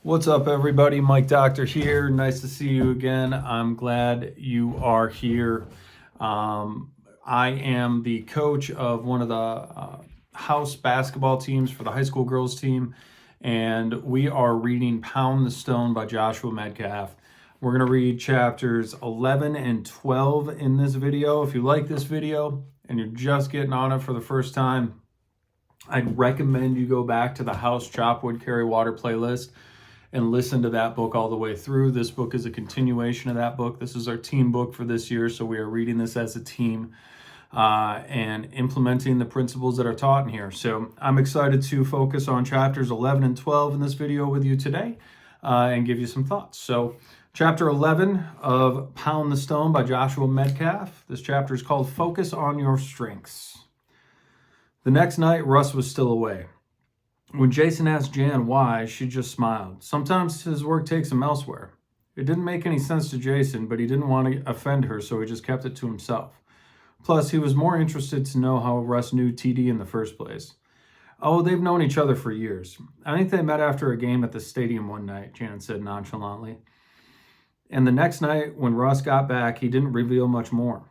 What's up, everybody? Mike Dokter here. Nice to see you again. I'm glad you are here. I am the coach of one of the house basketball teams for the high school girls team, and we are reading Pound the Stone by Joshua Medcalf. We're going to read chapters 11 and 12 in this video. If you like this video and you're just getting on it for the first time, I'd recommend you go back to the House Chop Wood Carry Water playlist and listen to that book all the way through. This book is a continuation of that book. This is our team book for this year, so we are reading this as a team and implementing the principles that are taught in here. So I'm excited to focus on chapters 11 and 12 in this video with you today and give you some thoughts. So chapter 11 of Pound the Stone by Joshua Medcalf. This chapter is called Focus on Your Strengths. The next night, Russ was still away. When Jason asked Jan why, she just smiled. Sometimes his work takes him elsewhere. It didn't make any sense to Jason, but he didn't want to offend her, so he just kept it to himself. Plus, he was more interested to know how Russ knew TD in the first place. Oh, they've known each other for years. I think they met after a game at the stadium one night, Jan said nonchalantly. And the next night, when Russ got back, he didn't reveal much more.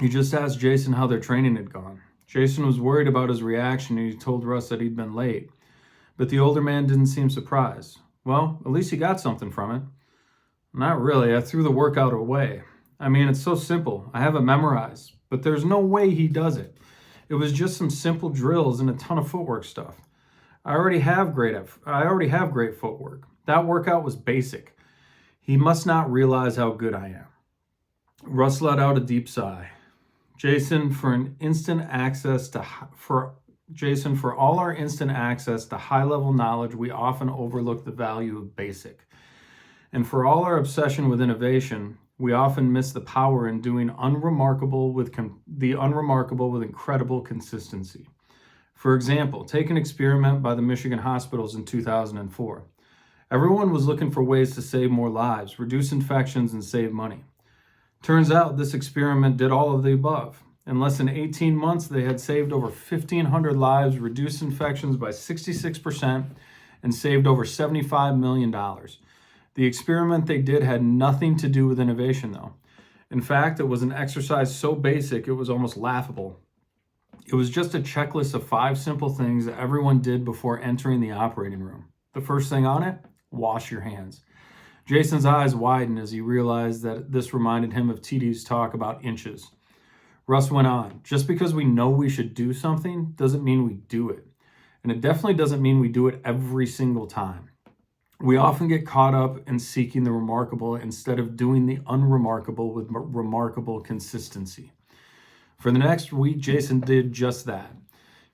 He just asked Jason how their training had gone. Jason was worried about his reaction, and he told Russ that he'd been late. But the older man didn't seem surprised. Well, at least he got something from it. Not really. I threw the workout away. I mean, it's so simple. I have it memorized. But there's no way he does it. It was just some simple drills and a ton of footwork stuff. I already have great footwork. That workout was basic. He must not realize how good I am. Russ let out a deep sigh. Jason, for all our instant access to high-level knowledge, we often overlook the value of basic. And for all our obsession with innovation, we often miss the power in doing the unremarkable with incredible consistency. For example, take an experiment by the Michigan hospitals in 2004. Everyone was looking for ways to save more lives, reduce infections, and save money. Turns out this experiment did all of the above. In less than 18 months, they had saved over 1,500 lives, reduced infections by 66%, and saved over $75 million. The experiment they did had nothing to do with innovation, though. In fact, it was an exercise so basic it was almost laughable. It was just a checklist of 5 simple things that everyone did before entering the operating room. The first thing on it, wash your hands. Jason's eyes widened as he realized that this reminded him of TD's talk about inches. Russ went on, just because we know we should do something doesn't mean we do it. And it definitely doesn't mean we do it every single time. We often get caught up in seeking the remarkable instead of doing the unremarkable with remarkable consistency. For the next week, Jason did just that,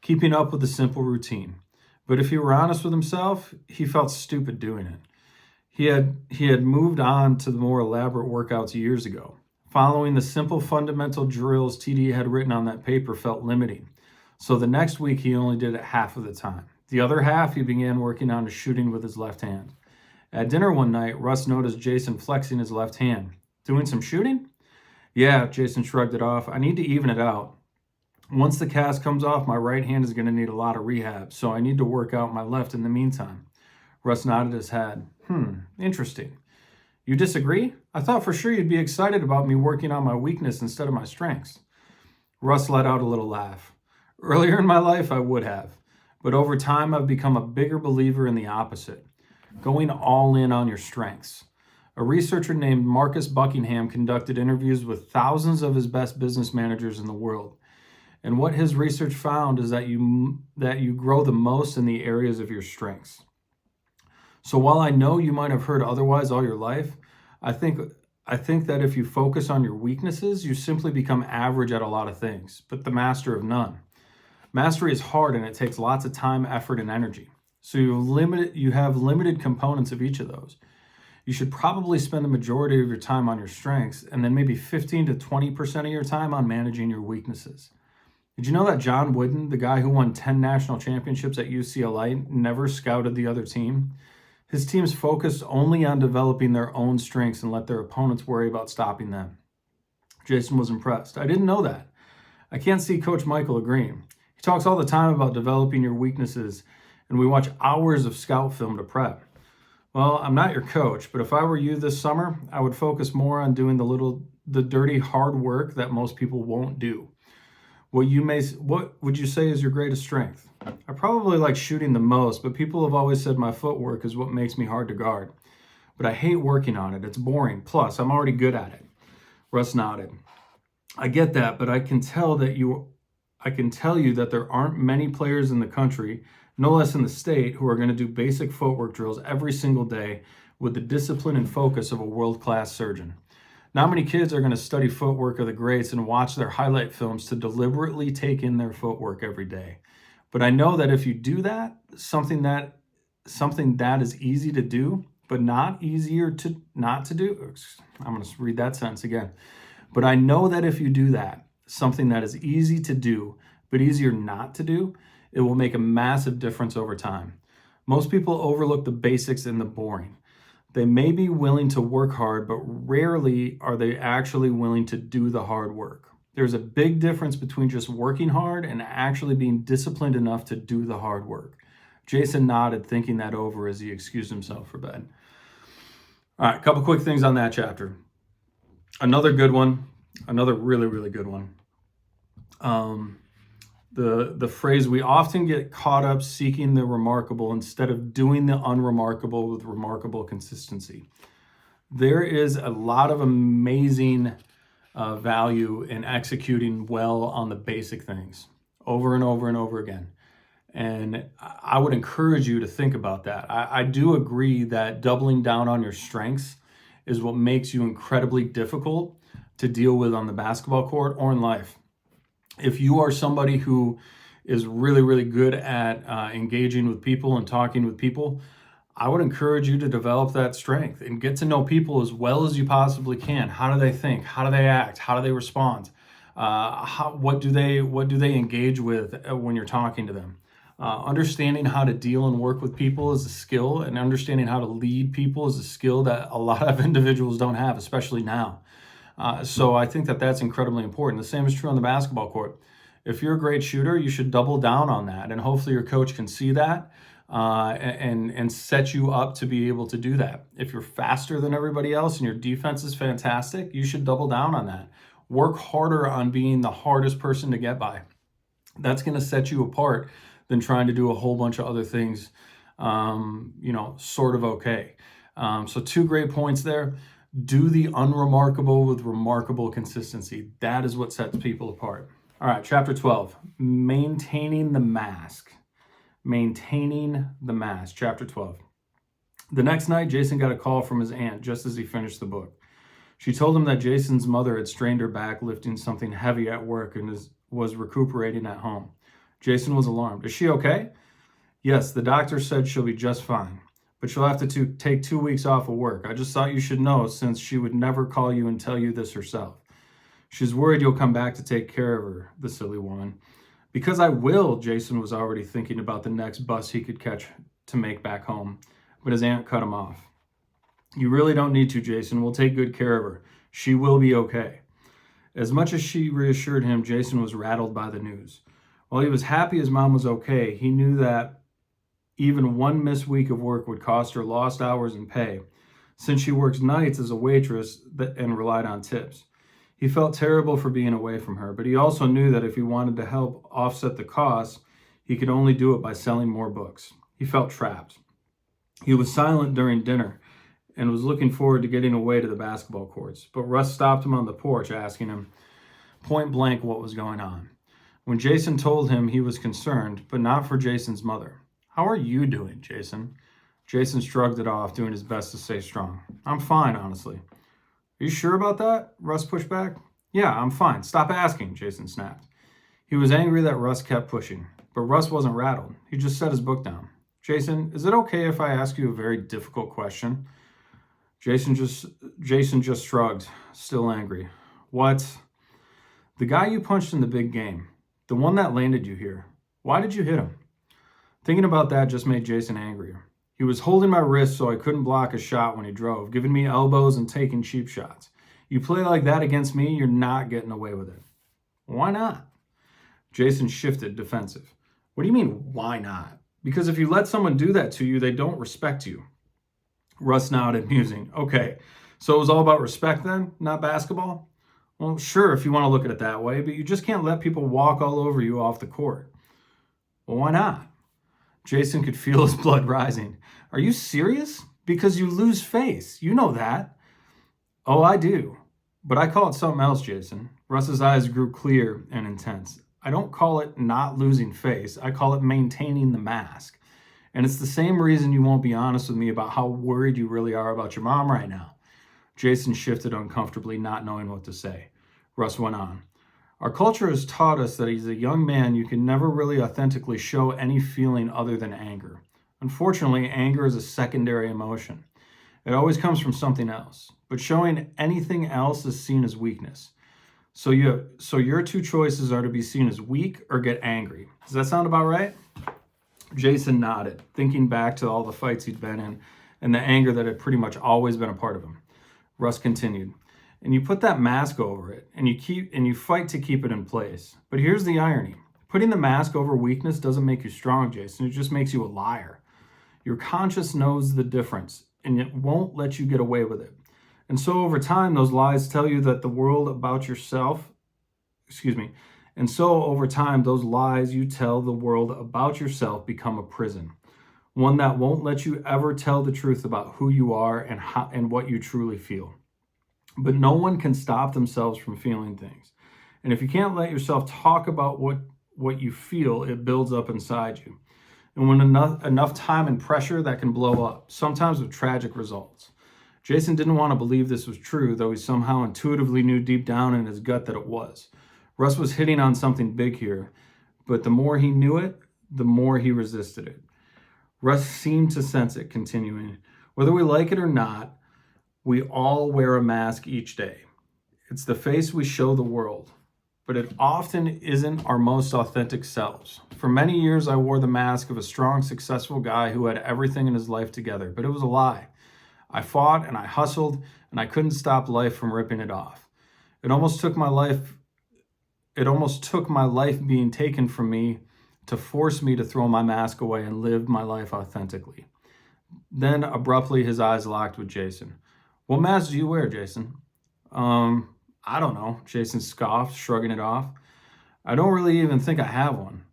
keeping up with the simple routine. But if he were honest with himself, he felt stupid doing it. He had moved on to the more elaborate workouts years ago. Following the simple fundamental drills TD had written on that paper felt limiting. So the next week, he only did it half of the time. The other half, he began working on his shooting with his left hand. At dinner one night, Russ noticed Jason flexing his left hand. Doing some shooting? Yeah, Jason shrugged it off. I need to even it out. Once the cast comes off, my right hand is going to need a lot of rehab, so I need to work out my left in the meantime. Russ nodded his head. Interesting. You disagree? I thought for sure you'd be excited about me working on my weakness instead of my strengths. Russ let out a little laugh. Earlier in my life, I would have. But over time, I've become a bigger believer in the opposite. Going all in on your strengths. A researcher named Marcus Buckingham conducted interviews with thousands of his best business managers in the world. And what his research found is that you grow the most in the areas of your strengths. So while I know you might have heard otherwise all your life, I think that if you focus on your weaknesses, you simply become average at a lot of things, but the master of none. Mastery is hard and it takes lots of time, effort, and energy. So you have limited components of each of those. You should probably spend the majority of your time on your strengths and then maybe 15 to 20% of your time on managing your weaknesses. Did you know that John Wooden, the guy who won 10 national championships at UCLA, never scouted the other team? His teams focused only on developing their own strengths and let their opponents worry about stopping them. Jason was impressed. I didn't know that. I can't see Coach Michael agreeing. He talks all the time about developing your weaknesses, and we watch hours of scout film to prep. Well, I'm not your coach, but if I were you this summer, I would focus more on doing the dirty, hard work that most people won't do. What would you say is your greatest strength? I probably like shooting the most, but people have always said my footwork is what makes me hard to guard. But I hate working on it. It's boring. Plus, I'm already good at it. Russ nodded. I get that, but I can tell you that there aren't many players in the country, no less in the state, who are going to do basic footwork drills every single day with the discipline and focus of a world-class surgeon. Not many kids are going to study footwork of the greats and watch their highlight films to deliberately take in their footwork every day. But I know that if you do that, something that is easy to do, but not easier to not to do. I'm going to read that sentence again. But I know that if you do that, something that is easy to do, but easier not to do, it will make a massive difference over time. Most people overlook the basics and the boring. They may be willing to work hard, but rarely are they actually willing to do the hard work. There's a big difference between just working hard and actually being disciplined enough to do the hard work. Jason nodded, thinking that over as he excused himself for bed. All right, a couple quick things on that chapter. Another good one, another really, really good one. The phrase, we often get caught up seeking the remarkable instead of doing the unremarkable with remarkable consistency. There is a lot of amazing value in executing well on the basic things over and over and over again. And I would encourage you to think about that. I do agree that doubling down on your strengths is what makes you incredibly difficult to deal with on the basketball court or in life. If you are somebody who is really, really good at engaging with people and talking with people, I would encourage you to develop that strength and get to know people as well as you possibly can. How do they think? How do they act? How do they respond? What do they engage with when you're talking to them? Understanding how to deal and work with people is a skill, and understanding how to lead people is a skill that a lot of individuals don't have, especially now. So I think that that's incredibly important. The same is true on the basketball court. If you're a great shooter, you should double down on that, and hopefully your coach can see that and set you up to be able to do that. If you're faster than everybody else and your defense is fantastic, you should double down on that. Work harder on being the hardest person to get by. That's going to set you apart than trying to do a whole bunch of other things, sort of okay. So 2 great points there. Do the unremarkable with remarkable consistency. That is what sets people apart. All right, chapter 12, maintaining the mask. Maintaining the mask, chapter 12. The next night, Jason got a call from his aunt just as he finished the book. She told him that Jason's mother had strained her back lifting something heavy at work and was recuperating at home. Jason was alarmed. Is she okay? Yes, the doctor said she'll be just fine, but she'll have to take 2 weeks off of work. I just thought you should know, since she would never call you and tell you this herself. She's worried you'll come back to take care of her, the silly woman. Because I will, Jason was already thinking about the next bus he could catch to make back home, but his aunt cut him off. You really don't need to, Jason. We'll take good care of her. She will be okay. As much as she reassured him, Jason was rattled by the news. While he was happy his mom was okay, he knew that even one missed week of work would cost her lost hours in pay, since she works nights as a waitress and relied on tips. He felt terrible for being away from her, but he also knew that if he wanted to help offset the costs, he could only do it by selling more books. He felt trapped. He was silent during dinner and was looking forward to getting away to the basketball courts, but Russ stopped him on the porch, asking him point blank what was going on. When Jason told him, he was concerned, but not for Jason's mother. How are you doing, Jason? Jason shrugged it off, doing his best to stay strong. I'm fine, honestly. Are you sure about that? Russ pushed back. Yeah, I'm fine. Stop asking, Jason snapped. He was angry that Russ kept pushing, but Russ wasn't rattled. He just set his book down. Jason, is it okay if I ask you a very difficult question? Jason just shrugged, still angry. What? The guy you punched in the big game, the one that landed you here, why did you hit him? Thinking about that just made Jason angrier. He was holding my wrist so I couldn't block a shot when he drove, giving me elbows and taking cheap shots. You play like that against me, you're not getting away with it. Why not? Jason shifted, defensive. What do you mean, why not? Because if you let someone do that to you, they don't respect you. Russ nodded, musing. Okay, so it was all about respect then, not basketball? Well, sure, if you want to look at it that way, but you just can't let people walk all over you off the court. Well, why not? Jason could feel his blood rising. Are you serious? Because you lose face. You know that. Oh, I do. But I call it something else, Jason. Russ's eyes grew clear and intense. I don't call it not losing face. I call it maintaining the mask. And it's the same reason you won't be honest with me about how worried you really are about your mom right now. Jason shifted uncomfortably, not knowing what to say. Russ went on. Our culture has taught us that as a young man, you can never really authentically show any feeling other than anger. Unfortunately, anger is a secondary emotion. It always comes from something else. But showing anything else is seen as weakness. So your two choices are to be seen as weak or get angry. Does that sound about right? Jason nodded, thinking back to all the fights he'd been in and the anger that had pretty much always been a part of him. Russ continued, and you put that mask over it, and you fight to keep it in place. But here's the irony. Putting the mask over weakness doesn't make you strong, Jason. It just makes you a liar. Your conscience knows the difference, and it won't let you get away with it. And so over time, those lies tell you that the world about yourself, and so over time, those lies you tell the world about yourself become a prison. One that won't let you ever tell the truth about who you are and what you truly feel. But no one can stop themselves from feeling things. And if you can't let yourself talk about what you feel, it builds up inside you. And when enough time and pressure, that can blow up, sometimes with tragic results. Jason didn't want to believe this was true, though he somehow intuitively knew deep down in his gut that it was. Russ was hitting on something big here, but the more he knew it, the more he resisted it. Russ seemed to sense it, continuing. Whether we like it or not, we all wear a mask each day. It's the face we show the world, but it often isn't our most authentic selves. For many years, I wore the mask of a strong, successful guy who had everything in his life together, but it was a lie. I fought and I hustled, and I couldn't stop life from ripping it off. It almost took my life being taken from me to force me to throw my mask away and live my life authentically. Then, abruptly, his eyes locked with Jason. What mask do you wear, Jason? I don't know, Jason scoffed, shrugging it off. I don't really even think I have one.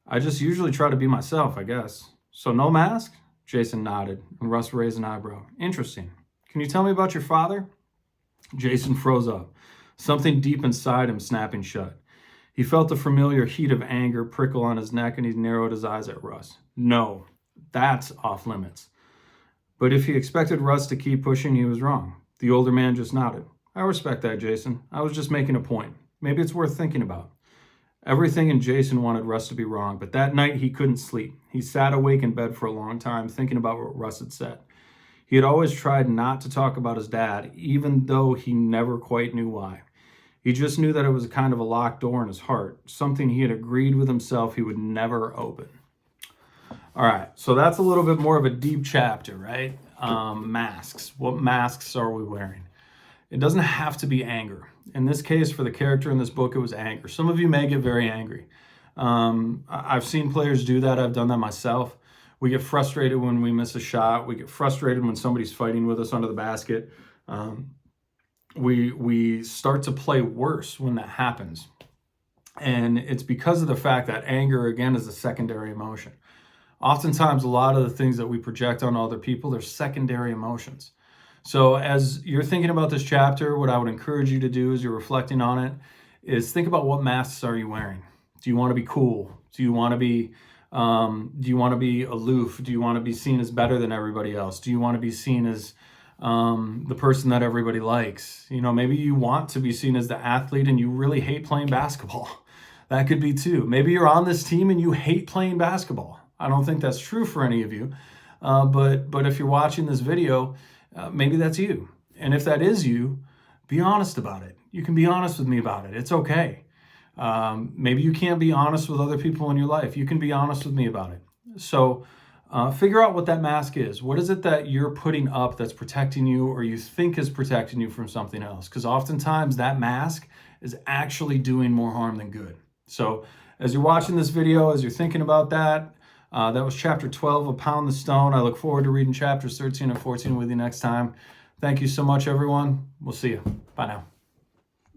I just usually try to be myself, I guess. So no mask? Jason nodded, and Russ raised an eyebrow. Interesting. Can you tell me about your father? Jason froze up, something deep inside him snapping shut. He felt the familiar heat of anger prickle on his neck, and he narrowed his eyes at Russ. No, that's off limits. But if he expected Russ to keep pushing, he was wrong. The older man just nodded. I respect that, Jason. I was just making a point. Maybe it's worth thinking about. Everything in Jason wanted Russ to be wrong, but that night he couldn't sleep. He sat awake in bed for a long time, thinking about what Russ had said. He had always tried not to talk about his dad, even though he never quite knew why. He just knew that it was a kind of a locked door in his heart, something he had agreed with himself he would never open. All right, so that's a little bit more of a deep chapter, right? Masks. What masks are we wearing? It doesn't have to be anger. In this case, for the character in this book, it was anger. Some of you may get very angry. I've seen players do that. I've done that myself. We get frustrated when we miss a shot. We get frustrated when somebody's fighting with us under the basket. We start to play worse when that happens. And it's because of the fact that anger, again, is a secondary emotion. Oftentimes, a lot of the things that we project on other people, they're secondary emotions. So as you're thinking about this chapter, what I would encourage you to do as you're reflecting on it is think about what masks are you wearing? Do you want to be cool? Do you want to be aloof? Do you want to be seen as better than everybody else? Do you want to be seen as the person that everybody likes? You know, maybe you want to be seen as the athlete and you really hate playing basketball. That could be too. Maybe you're on this team and you hate playing basketball. I don't think that's true for any of you. But if you're watching this video, maybe that's you. And if that is you, be honest about it. You can be honest with me about it. It's okay. Maybe you can't be honest with other people in your life. You can be honest with me about it. So figure out what that mask is. What is it that you're putting up that's protecting you or you think is protecting you from something else? Because oftentimes that mask is actually doing more harm than good. So as you're watching this video, as you're thinking about that, That was chapter 12 of Pound the Stone. I look forward to reading chapters 13 and 14 with you next time. Thank you so much, everyone. We'll see you. Bye now.